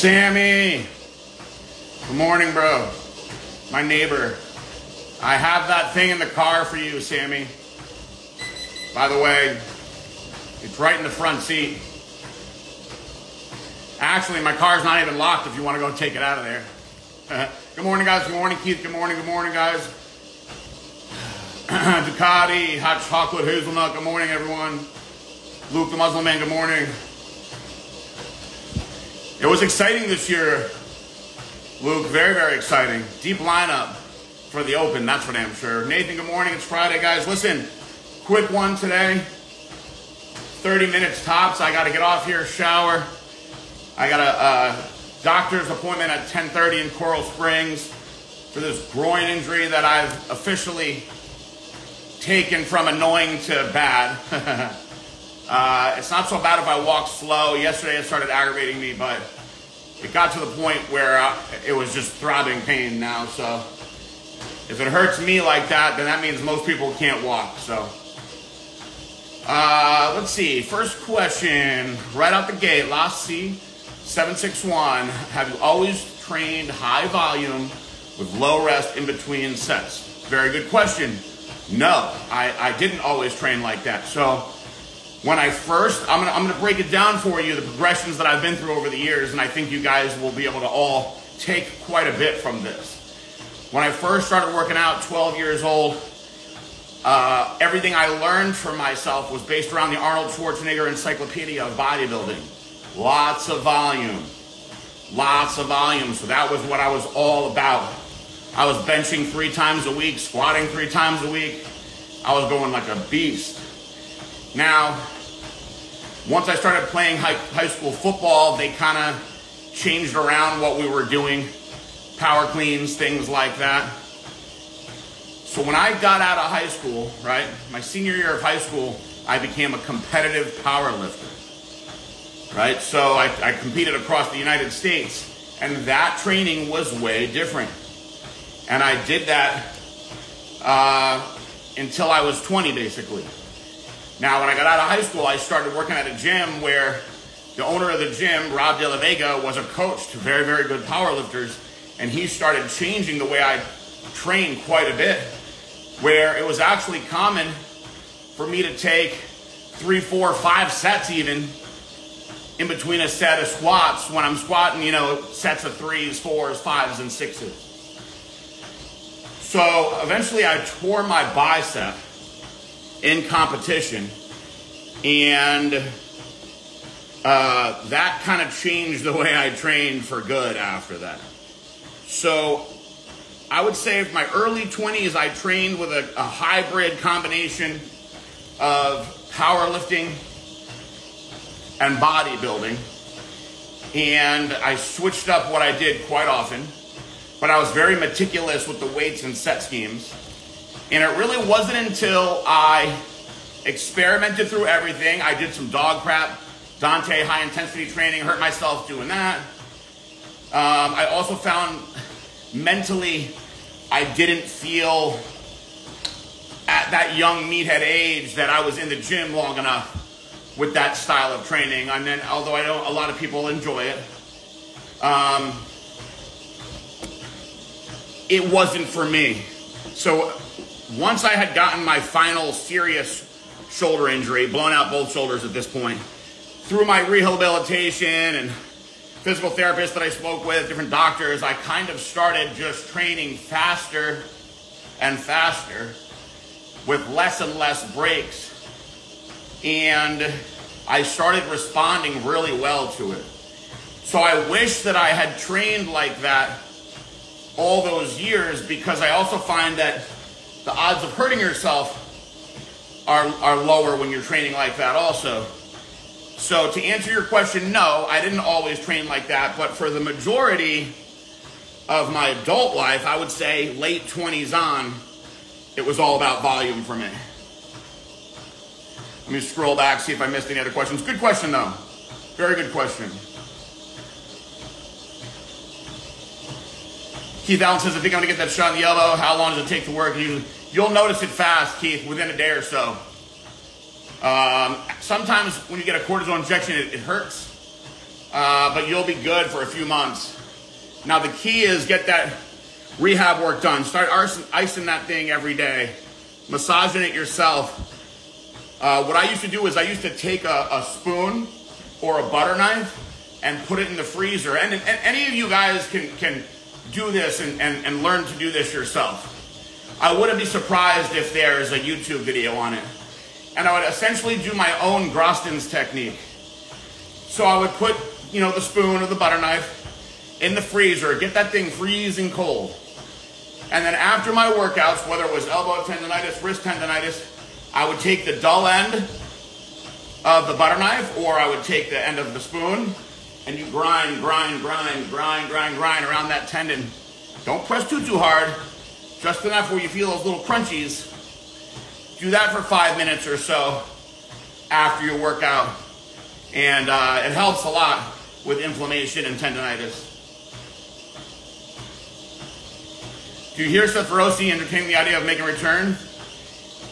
Sammy! Good morning, bro. My neighbor. I have that thing in the car for you, Sammy. By the way, it's right in the front seat. Actually, my car's not even locked if you want to go take it out of there. Good morning, guys. Good morning, Keith. Good morning, guys. Ducati, hot chocolate, hazelnut. Good morning, everyone. Luke the Muslim Man, good morning. It was exciting this year, Luke. Very, very exciting. Deep lineup for the Open, that's for damn sure. Nathan, good morning. It's Friday, guys. Listen, quick one today. 30 minutes tops. I got to get off here, shower. I got a doctor's appointment at 10:30 in Coral Springs for this groin injury that I've officially taken from annoying to bad. It's not so bad if I walk slow. Yesterday it started aggravating me, but it got to the point where it was just throbbing pain now. So if it hurts me like that, then that means most people can't walk. So let's see. First question, right out the gate. Last C761. Have you always trained high volume with low rest in between sets? Very good question. No, I didn't always train like that. So when I first, I'm gonna break it down for you, the progressions that I've been through over the years, and I think you guys will be able to all take quite a bit from this. When I first started working out, 12 years old, everything I learned for myself was based around the Arnold Schwarzenegger Encyclopedia of Bodybuilding. Lots of volume. So that was what I was all about. I was benching 3 times a week, squatting 3 times a week. I was going like a beast. Now, once I started playing high school football, they kind of changed around what we were doing. Power cleans, things like that. So when I got out of high school, right, my senior year of high school, I became a competitive power lifter. Right, so I competed across the United States, and that training was way different. And I did that until I was 20, basically. Now, when I got out of high school, I started working at a gym where the owner of the gym, Rob De La Vega, was a coach to very, very good powerlifters, and he started changing the way I trained quite a bit, where it was actually common for me to take 3, 4, 5 sets even in between a set of squats when I'm squatting, you know, sets of 3s, 4s, 5s, and 6s. So eventually I tore my bicep in competition, and that kind of changed the way I trained for good after that. So I would say in my early 20s, I trained with a hybrid combination of powerlifting and bodybuilding, and I switched up what I did quite often, but I was very meticulous with the weights and set schemes. And it really wasn't until I experimented through everything. I did some dog crap, Dante high intensity training, hurt myself doing that. I also found mentally I didn't feel at that young meathead age that I was in the gym long enough with that style of training. And then, although I know a lot of people enjoy it, it wasn't for me. So once I had gotten my final serious shoulder injury, blown out both shoulders at this point, through my rehabilitation and physical therapists that I spoke with, different doctors, I kind of started just training faster and faster with less and less breaks. And I started responding really well to it. So I wish that I had trained like that all those years, because I also find that the odds of hurting yourself are lower when you're training like that also. So to answer your question, no, I didn't always train like that, but for the majority of my adult life, I would say late 20s on, it was all about volume for me. Let me scroll back, see if I missed any other questions. Good question, though. Very good question. Keith Allen says, I think I'm going to get that shot in the elbow. How long does it take to work? You'll notice it fast, Keith, within a day or so. Sometimes when you get a cortisone injection, it hurts. but you'll be good for a few months. Now the key is get that rehab work done. Start icing that thing every day, massaging it yourself. What I used to do is I used to take a spoon or a butter knife and put it in the freezer. And any of you guys can do this and learn to do this yourself. I wouldn't be surprised if there's a YouTube video on it. And I would essentially do my own Groston's technique. So I would put, you know, the spoon or the butter knife in the freezer, get that thing freezing cold. And then after my workouts, whether it was elbow tendonitis, wrist tendonitis, I would take the dull end of the butter knife, or I would take the end of the spoon, and you grind around that tendon. Don't press too hard, just enough where you feel those little crunchies. Do that for 5 minutes or so after your workout, and it helps a lot with inflammation and tendonitis. Do you hear Seth Rossi entertain the idea of making a return?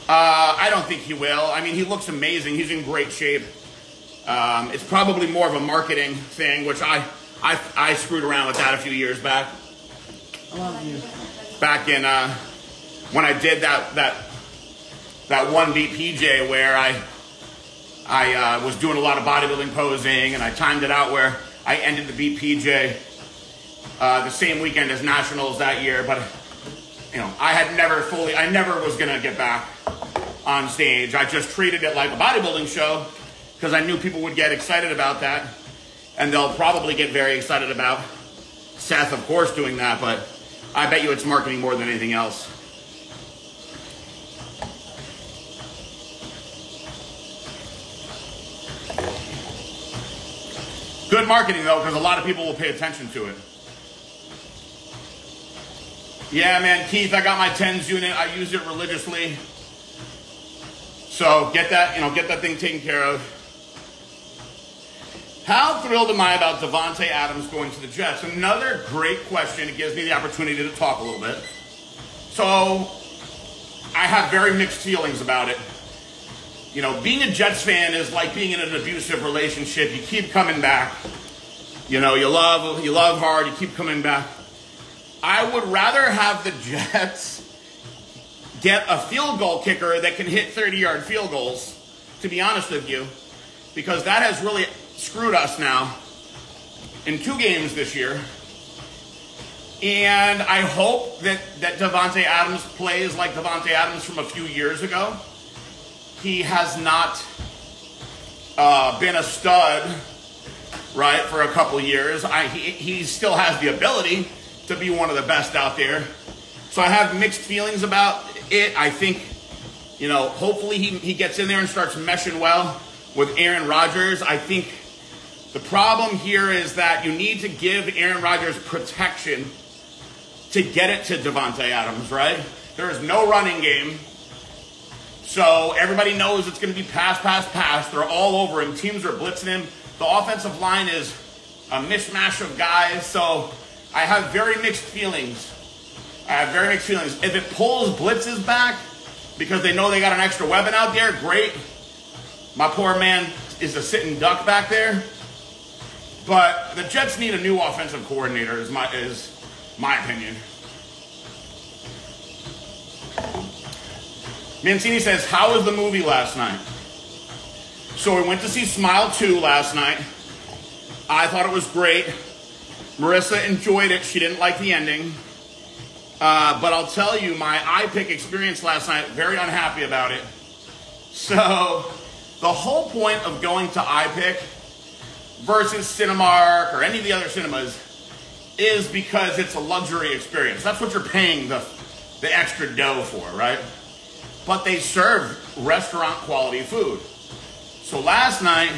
I don't think he will. I mean, he looks amazing. He's in great shape. It's probably more of a marketing thing, which I screwed around with that a few years back. I love you. Back in when I did that one BPJ where I was doing a lot of bodybuilding posing, and I timed it out where I ended the BPJ the same weekend as Nationals that year. But you know, I never was gonna get back on stage. I just treated it like a bodybuilding show because I knew people would get excited about that, and they'll probably get very excited about Seth, of course, doing that, but I bet you it's marketing more than anything else. Good marketing, though, because a lot of people will pay attention to it. Yeah, man, Keith, I got my TENS unit. I use it religiously. So get that thing taken care of. How thrilled am I about Davante Adams going to the Jets? Another great question. It gives me the opportunity to talk a little bit. So I have very mixed feelings about it. You know, being a Jets fan is like being in an abusive relationship. You keep coming back. You know, you love hard, you keep coming back. I would rather have the Jets get a field goal kicker that can hit 30-yard field goals, to be honest with you, because that has really screwed us now in 2 games this year. And I hope that Davante Adams plays like Davante Adams from a few years ago. He has not been a stud, right, for a couple years. He still has the ability to be one of the best out there. So I have mixed feelings about it. I think, you know, hopefully he gets in there and starts meshing well with Aaron Rodgers. I think the problem here is that you need to give Aaron Rodgers protection to get it to Davante Adams, right? There is no running game. So everybody knows it's going to be pass. They're all over him. Teams are blitzing him. The offensive line is a mishmash of guys. So I have very mixed feelings. If it pulls blitzes back because they know they got an extra weapon out there, great. My poor man is a sitting duck back there. But the Jets need a new offensive coordinator, is my opinion. Mancini says, how was the movie last night? So we went to see Smile 2 last night. I thought it was great. Marissa enjoyed it. She didn't like the ending. But I'll tell you, my iPick experience last night, very unhappy about it. So the whole point of going to iPick versus Cinemark or any of the other cinemas is because it's a luxury experience. That's what you're paying the extra dough for, right? But they serve restaurant quality food. So last night,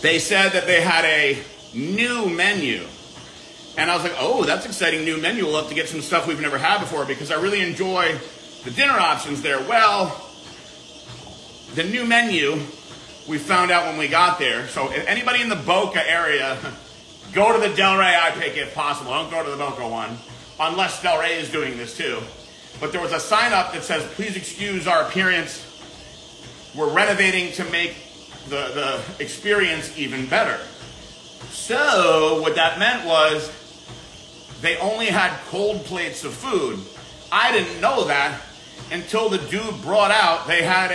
they said that they had a new menu. And I was like, oh, that's exciting, new menu. We'll have to get some stuff we've never had before because I really enjoy the dinner options there. Well, the new menu, we found out when we got there. So if anybody in the Boca area, go to the Delray iPick if possible. Don't go to the Boca one, unless Delray is doing this too. But there was a sign up that says, please excuse our appearance. We're renovating to make the experience even better. So what that meant was they only had cold plates of food. I didn't know that until the dude brought out, they had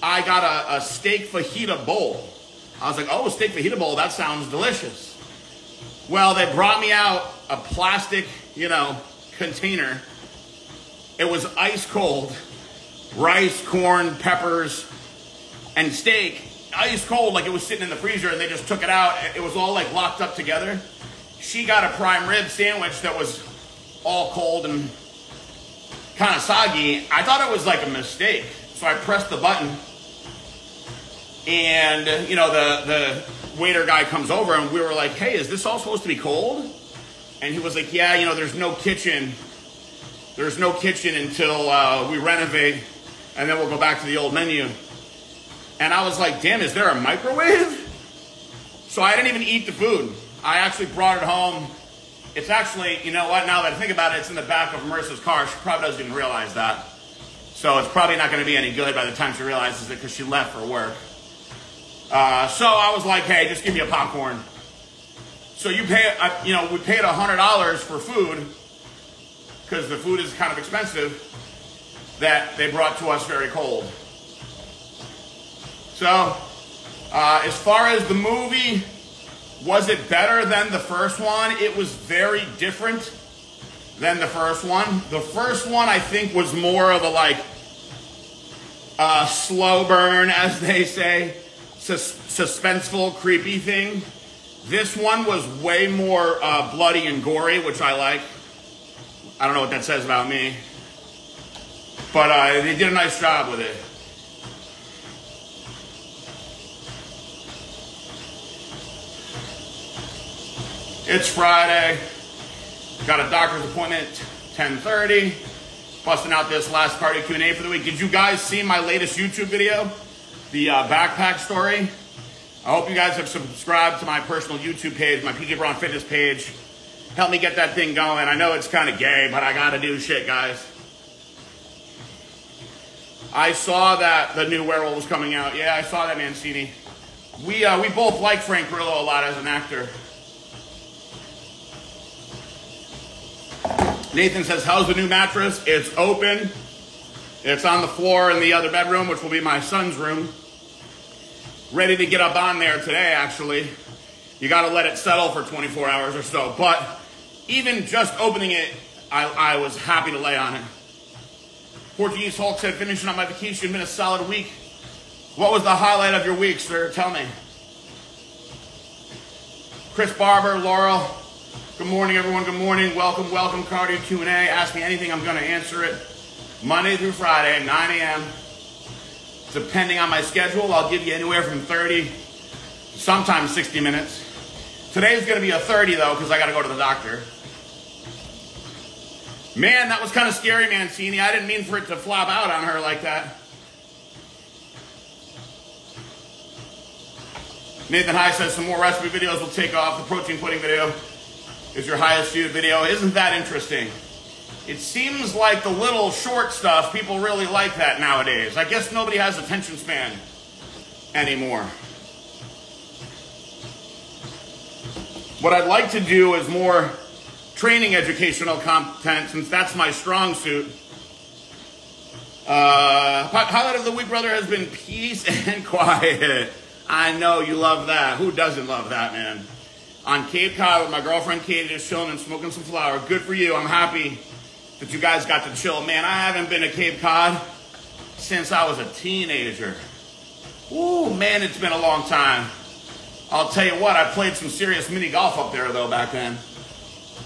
I got a steak fajita bowl. I was like, oh, steak fajita bowl, that sounds delicious. Well, they brought me out a plastic, container. It was ice cold. Rice, corn, peppers, and steak. Ice cold, like it was sitting in the freezer, and they just took it out. It was all like locked up together. She got a prime rib sandwich that was all cold and kind of soggy. I thought it was like a mistake. So I pressed the button, and the waiter guy comes over, and we were like, hey, is this all supposed to be cold? And he was like, yeah, there's no kitchen. There's no kitchen until we renovate, and then we'll go back to the old menu. And I was like, damn, is there a microwave? So I didn't even eat the food. I actually brought it home. It's actually, you know what, now that I think about it, it's in the back of Marissa's car. She probably doesn't even realize that. So it's probably not going to be any good by the time she realizes it, because she left for work. So I was like, hey, just give me a popcorn. So we paid $100 for food, because the food is kind of expensive, that they brought to us very cold. So, as far as the movie, was it better than the first one? It was very different than the first one. The first one, I think, was more of a slow burn, as they say, suspenseful, creepy thing. This one was way more bloody and gory, which I like. I don't know what that says about me. But they did a nice job with it. It's Friday. Got a doctor's appointment, 10:30. Busting out this last cardio Q&A for the week. Did you guys see my latest YouTube video? The backpack story? I hope you guys have subscribed to my personal YouTube page, my PJ Braun Fitness page. Help me get that thing going. I know it's kind of gay, but I gotta do shit, guys. I saw that the new Werewolf was coming out. Yeah, I saw that, Mancini. We both like Frank Grillo a lot as an actor. Nathan says, how's the new mattress? It's open. It's on the floor in the other bedroom, which will be my son's room. Ready to get up on there today, actually. You got to let it settle for 24 hours or so. But even just opening it, I was happy to lay on it. Portuguese Hulk said, finishing up my vacation, been a solid week. What was the highlight of your week, sir? Tell me. Chris Barber, Laurel. Good morning, everyone. Good morning. Welcome, Cardio Q&A. Ask me anything, I'm going to answer it. Monday through Friday, 9 a.m. Depending on my schedule, I'll give you anywhere from 30, sometimes 60 minutes. Today's going to be a 30, though, because I got to go to the doctor. Man, that was kind of scary, Mancini. I didn't mean for it to flop out on her like that. Nathan High says some more recipe videos will take off. The protein pudding video is your highest viewed video. Isn't that interesting? It seems like the little short stuff, people really like that nowadays. I guess nobody has attention span anymore. What I'd like to do is more training educational content, since that's my strong suit. Highlight of the week, brother, has been peace and quiet. I know you love that. Who doesn't love that, man? On Cape Cod with my girlfriend Katie, just chilling and smoking some flower. Good for you. I'm happy that you guys got to chill. Man, I haven't been to Cape Cod since I was a teenager. Ooh, man, it's been a long time. I'll tell you what, I played some serious mini golf up there, though, back then.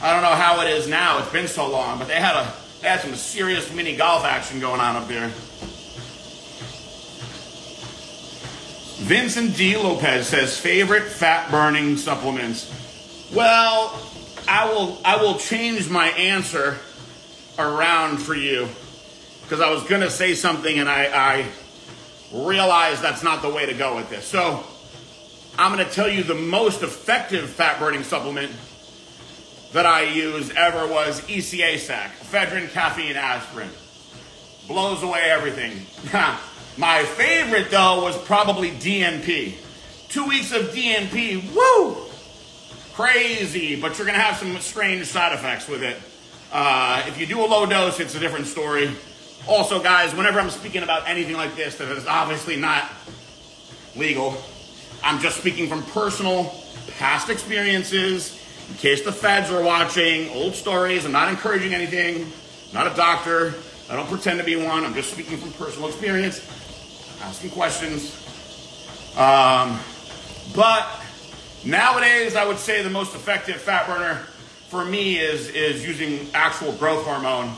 I don't know how it is now. It's been so long, but they had some serious mini golf action going on up there. Vincent D. Lopez says, favorite fat-burning supplements. Well, I will change my answer around for you, because I was going to say something and I realized that's not the way to go with this. So I'm going to tell you the most effective fat-burning supplement that I used ever was ECA-SAC, ephedrine, caffeine, aspirin. Blows away everything. My favorite, though, was probably DNP. 2 weeks of DNP, woo! Crazy, but you're gonna have some strange side effects with it. If you do a low dose, it's a different story. Also, guys, whenever I'm speaking about anything like this that is obviously not legal, I'm just speaking from personal past experiences. In case the feds are watching, old stories. I'm not encouraging anything. I'm not a doctor. I don't pretend to be one. I'm just speaking from personal experience, asking questions. But nowadays, I would say the most effective fat burner for me is using actual growth hormone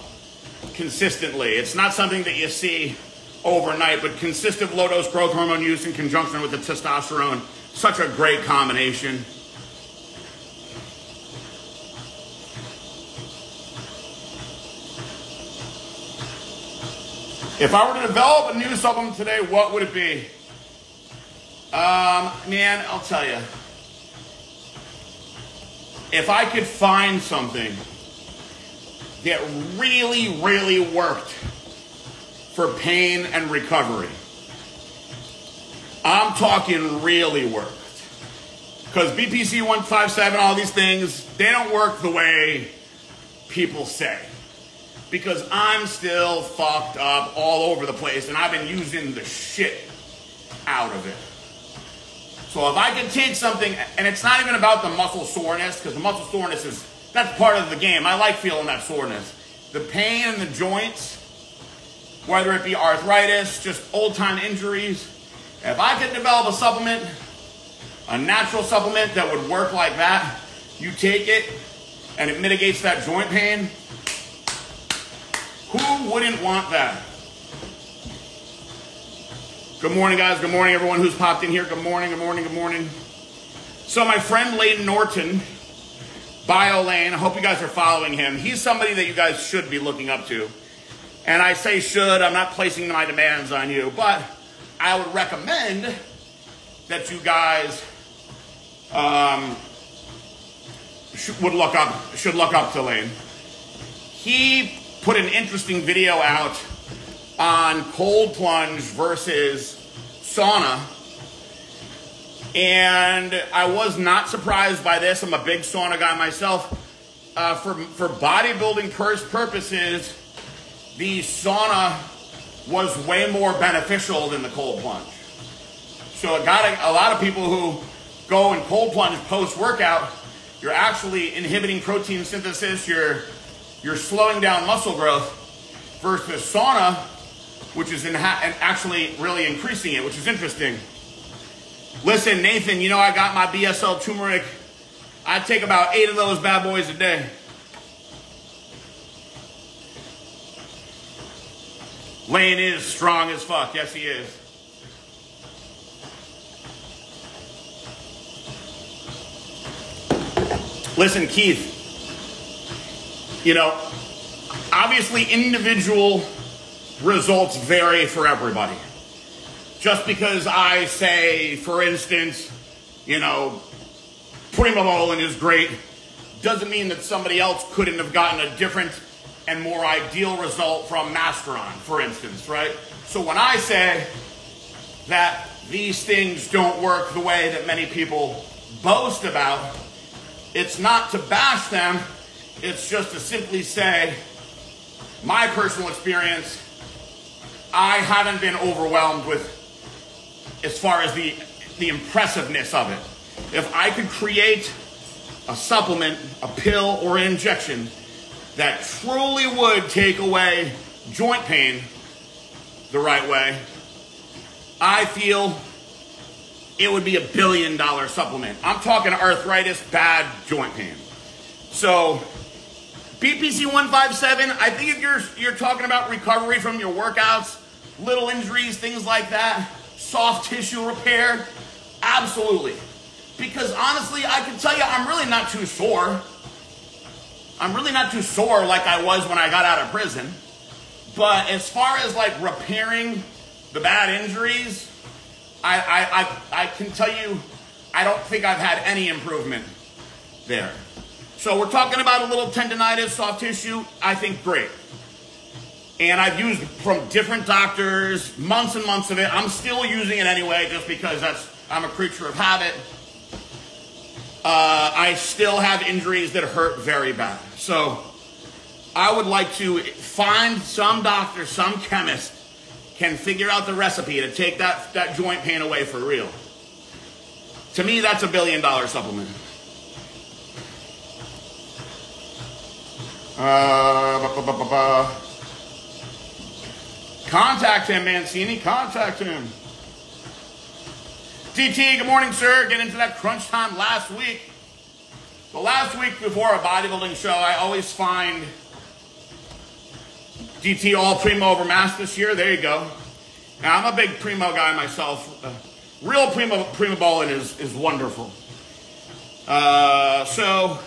consistently. It's not something that you see overnight, but consistent low-dose growth hormone use in conjunction with the testosterone, such a great combination. If I were to develop a new supplement today, what would it be? Man, I'll tell you. If I could find something that really, really worked for pain and recovery, I'm talking really worked. Because BPC 157, all these things, they don't work the way people say. Because I'm still fucked up all over the place and I've been using the shit out of it. So if I can take something, and it's not even about the muscle soreness, because the muscle soreness that's part of the game. I like feeling that soreness. The pain in the joints, whether it be arthritis, just old-time injuries, if I could develop a supplement, a natural supplement that would work like that, you take it and it mitigates that joint pain, who wouldn't want that? Good morning, guys. Good morning, everyone who's popped in here. Good morning, good morning, good morning. So my friend Layton Norton, BioLane, I hope you guys are following him. He's somebody that you guys should be looking up to. And I say should, I'm not placing my demands on you, but I would recommend that you guys should look up to Lane. He put an interesting video out on cold plunge versus sauna, and I was not surprised by this. I'm a big sauna guy myself. For bodybuilding purposes, the sauna was way more beneficial than the cold plunge. So it got a lot of people who go and cold plunge post-workout, you're actually inhibiting protein synthesis, you're slowing down muscle growth, versus sauna, which is actually really increasing it, which is interesting. Listen, Nathan, you know I got my BSL turmeric. I take about 8 of those bad boys a day. Lane is strong as fuck. Yes, he is. Listen, Keith, you know, obviously individual results vary for everybody. Just because I say, for instance, you know, Primobolan is great, doesn't mean that somebody else couldn't have gotten a different and more ideal result from Masteron, for instance, right? So when I say that these things don't work the way that many people boast about, it's not to bash them, it's just to simply say, my personal experience, I haven't been overwhelmed with, as far as the impressiveness of it. If I could create a supplement, a pill, or an injection that truly would take away joint pain the right way, I feel it would be $1 billion supplement. I'm talking arthritis, bad joint pain. So BPC 157, I think if you're talking about recovery from your workouts, little injuries, things like that, soft tissue repair, absolutely. Because honestly, I can tell you, I'm really not too sore. I'm really not too sore like I was when I got out of prison. But as far as like repairing the bad injuries, I can tell you, I don't think I've had any improvement there. So we're talking about a little tendonitis, soft tissue, I think great. And I've used from different doctors, months and months of it. I'm still using it anyway, just because I'm a creature of habit. I still have injuries that hurt very bad. So I would like to find some doctor, some chemist can figure out the recipe to take that joint pain away for real. To me, that's $1 billion supplement. Contact him, Mancini. Contact him. DT, good morning, sir. Get into that crunch time last week. The last week before a bodybuilding show, I always find DT all primo over mass this year. There you go. Now, I'm a big primo guy myself. Real primo bowling is wonderful. So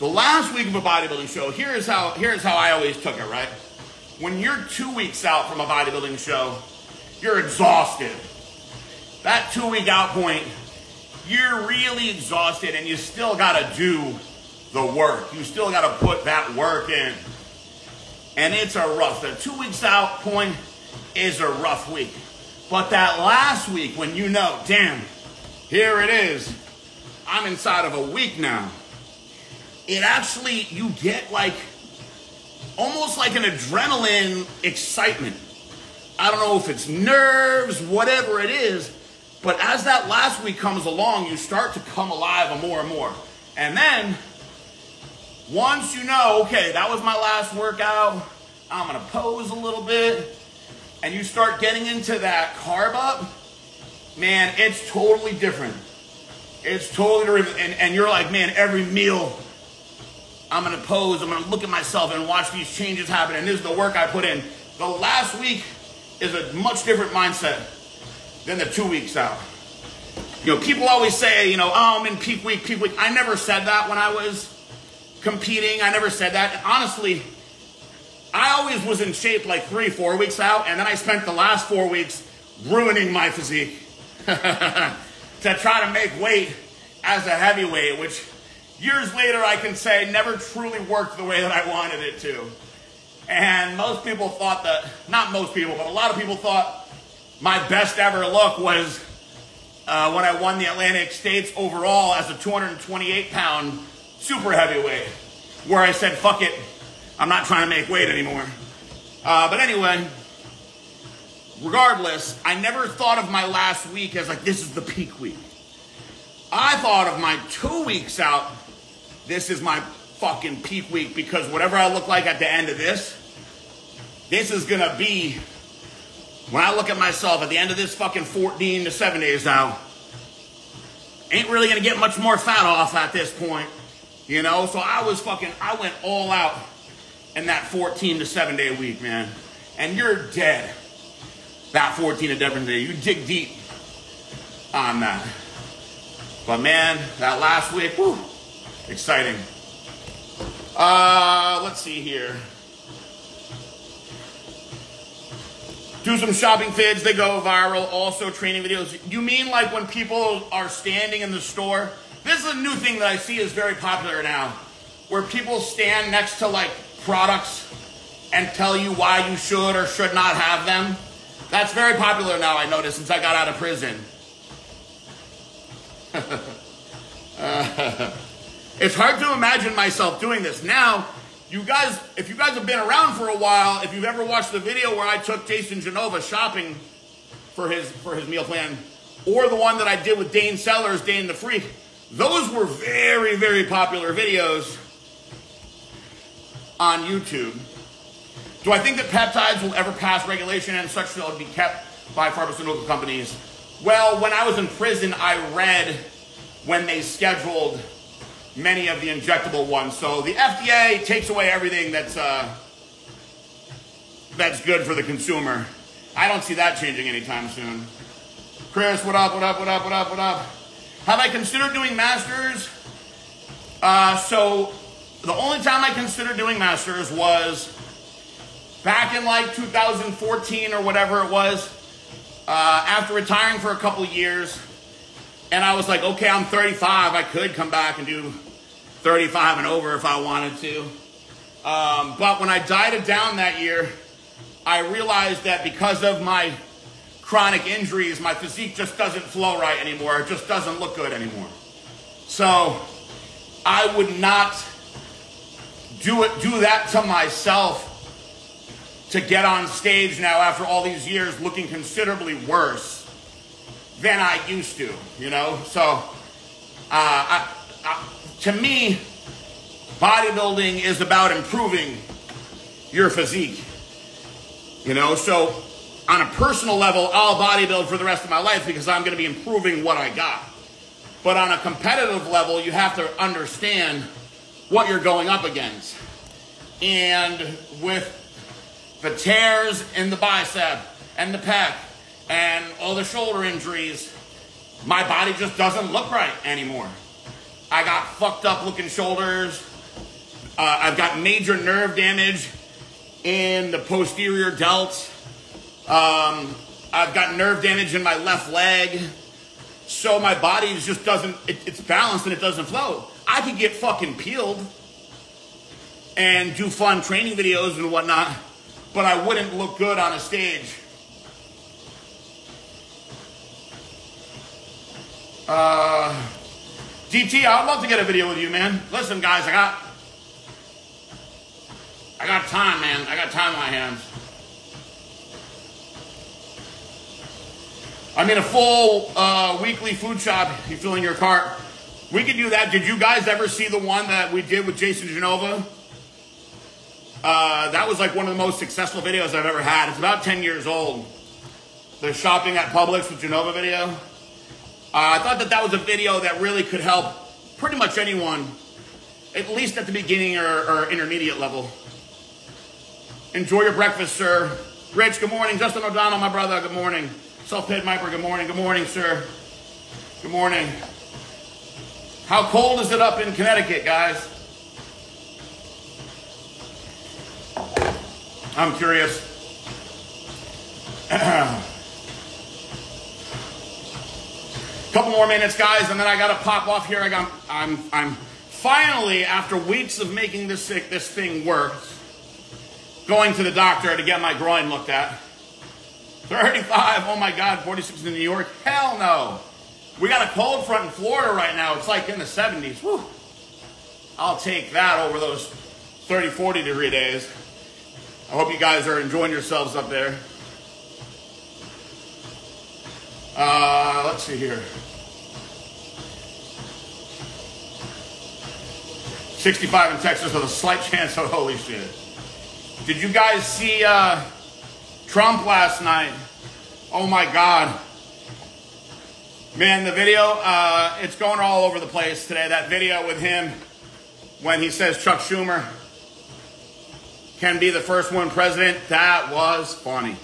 the last week of a bodybuilding show, here's how I always took it, right? When you're 2 weeks out from a bodybuilding show, you're exhausted. That 2 week out point, you're really exhausted and you still gotta do the work. You still gotta put that work in. And it's a rough, the 2 weeks out point is a rough week. But that last week when you know, damn, here it is, I'm inside of a week now. It actually, you get like, almost like an adrenaline excitement. I don't know if it's nerves, whatever it is, but as that last week comes along, you start to come alive more and more. And then, once you know, okay, that was my last workout, I'm gonna pose a little bit, and you start getting into that carb up, man, it's totally different. It's totally different, and you're like, man, every meal, I'm gonna pose, I'm gonna look at myself and watch these changes happen, and this is the work I put in. The last week is a much different mindset than the 2 weeks out. You know, people always say, you know, oh, I'm in peak week, peak week. I never said that when I was competing. I never said that. And honestly, I always was in shape like 3-4 weeks out, and then I spent the last 4 weeks ruining my physique to try to make weight as a heavyweight, which years later I can say never truly worked the way that I wanted it to. And most people thought that, not most people, but a lot of people thought my best ever look was when I won the Atlantic States overall as a 228-pound super heavyweight, where I said, fuck it, I'm not trying to make weight anymore. But anyway, regardless, I never thought of my last week as like, this is the peak week. I thought of my 2 weeks out, this is my fucking peak week, because whatever I look like at the end of this is gonna be, when I look at myself at the end of this fucking 14 to 7 days out, ain't really gonna get much more fat off at this point, you know? So I went all out in that 14 to 7 day week, man. And you're dead that 14 to 7 day. You dig deep on that. But man, that last week, whew, exciting. Let's see here. Do some shopping vids, they go viral. Also training videos. You mean like when people are standing in the store? This is a new thing that I see is very popular now, where people stand next to like products and tell you why you should or should not have them. That's very popular now, I noticed, since I got out of prison. It's hard to imagine myself doing this. Now, you guys, if you guys have been around for a while, if you've ever watched the video where I took Jason Genova shopping for his meal plan, or the one that I did with Dane Sellers, Dane the Freak, those were very, very popular videos on YouTube. Do I think that peptides will ever pass regulation and such that will be kept by pharmaceutical companies? Well, when I was in prison, I read when they scheduled many of the injectable ones. So the FDA takes away everything that's good for the consumer. I don't see that changing anytime soon. Chris, what up, what up, what up, what up, what up? Have I considered doing masters? So the only time I considered doing masters was back in like 2014 or whatever it was, after retiring for a couple years. And I was like, okay, I'm 35. I could come back and do 35 and over if I wanted to. But when I dieted down that year, I realized that because of my chronic injuries, my physique just doesn't flow right anymore. It just doesn't look good anymore. So I would not do that to myself to get on stage now after all these years looking considerably worse than I used to, you know? So to me, bodybuilding is about improving your physique, you know? So on a personal level, I'll bodybuild for the rest of my life because I'm going to be improving what I got. But on a competitive level, you have to understand what you're going up against. And with the tears in the bicep and the pec and all the shoulder injuries, my body just doesn't look right anymore. I got fucked up looking shoulders. I've got major nerve damage in the posterior delt. I've got nerve damage in my left leg. So my body just doesn't, it's balanced and it doesn't flow. I could get fucking peeled and do fun training videos and whatnot, but I wouldn't look good on a stage. DT, I'd love to get a video with you, man. Listen, guys, I got time, man. I got time on my hands. I'm in a full weekly food shop. You fill in your cart. We could do that. Did you guys ever see the one that we did with Jason Genova? That was like one of the most successful videos I've ever had. It's about 10 years old. The shopping at Publix with Genova video. I thought that was a video that really could help pretty much anyone, at least at the beginning or intermediate level. Enjoy your breakfast, sir. Rich, good morning. Justin O'Donnell, my brother, good morning. Self-Paid Miper, good morning. Good morning, sir. Good morning. How cold is it up in Connecticut, guys? I'm curious. Couple more minutes, guys, and then I gotta pop off here. I'm finally, after weeks of making this thing work, going to the doctor to get my groin looked at. 35, oh my God, 46 in New York, hell no. We got a cold front in Florida right now. It's like in the 70s. Whew. I'll take that over those 30, 40 degree days. I hope you guys are enjoying yourselves up there. Let's see here. 65 in Texas with a slight chance of holy shit. Did you guys see Trump last night? Oh my God. Man, the video, it's going all over the place today. That video with him when he says Chuck Schumer can be the first woman president, that was funny.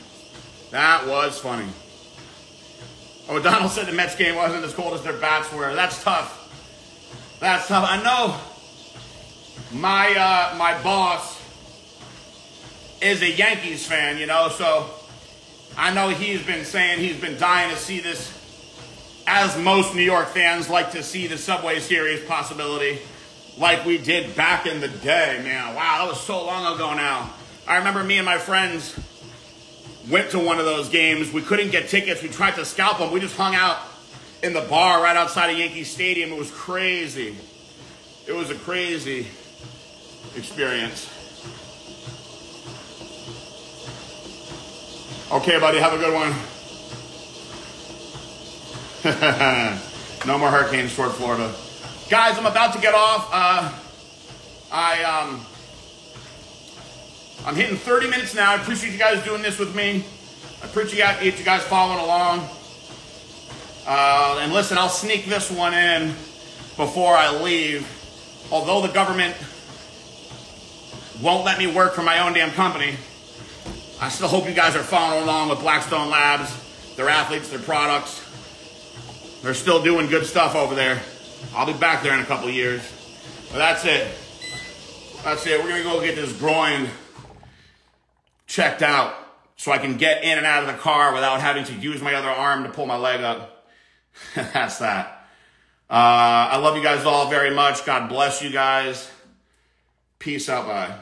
That was funny. O'Donnell said the Mets game wasn't as cold as their bats were. That's tough. That's tough. I know my boss is a Yankees fan, you know, so I know he's been saying he's been dying to see this, as most New York fans like to see the Subway Series possibility, like we did back in the day, man. Wow, that was so long ago now. I remember me and my friends went to one of those games. We couldn't get tickets. We tried to scalp them. We just hung out in the bar right outside of Yankee Stadium. It was crazy. It was a crazy experience. Okay, buddy, have a good one. No more hurricanes toward Florida. Guys, I'm about to get off. I'm hitting 30 minutes now. I appreciate you guys doing this with me. I appreciate you guys following along. And listen, I'll sneak this one in before I leave. Although the government won't let me work for my own damn company, I still hope you guys are following along with Blackstone Labs, their athletes, their products. They're still doing good stuff over there. I'll be back there in a couple of years. But that's it. That's it. We're going to go get this groin checked out so I can get in and out of the car without having to use my other arm to pull my leg up. That's that. I love you guys all very much. God bless you guys. Peace out. Bye.